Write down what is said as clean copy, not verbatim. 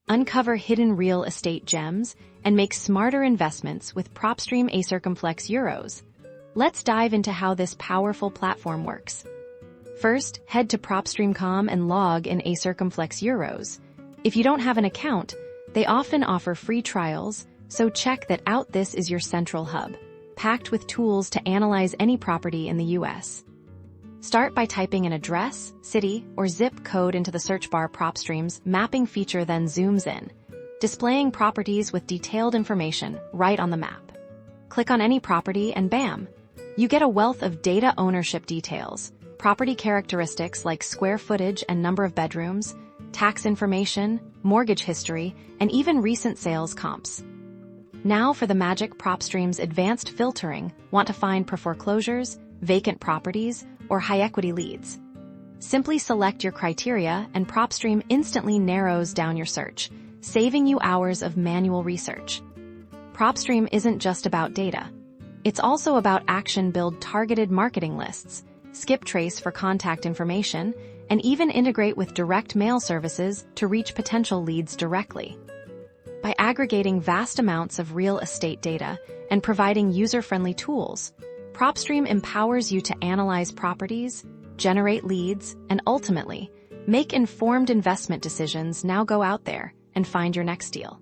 uncover hidden real estate gems, and make smarter investments with Propstream Acircumflex Euros. Let's dive into how this powerful platform works. First, head to Propstream.com and log in Acircumflex Euros. If you don't have an account, they often offer free trials, so check that out. This is your central hub, packed with tools to analyze any property in the US. Start by typing an address, city, or zip code into the search bar. Propstream's mapping feature then zooms in, displaying properties with detailed information right on the map. Click on any property and bam! You get a wealth of data ownership details, property characteristics like square footage and number of bedrooms, tax information, mortgage history, and even recent sales comps. Now for the magic. Propstream's advanced filtering. Want to find foreclosures, vacant properties, or high-equity leads? Simply select your criteria and Propstream instantly narrows down your search, saving you hours of manual research. Propstream isn't just about data. It's also about action. Build targeted marketing lists, skip trace for contact information, and even integrate with direct mail services to reach potential leads directly. By aggregating vast amounts of real estate data and providing user-friendly tools, Propstream empowers you to analyze properties, generate leads, and ultimately, make informed investment decisions. Now go out there and find your next deal.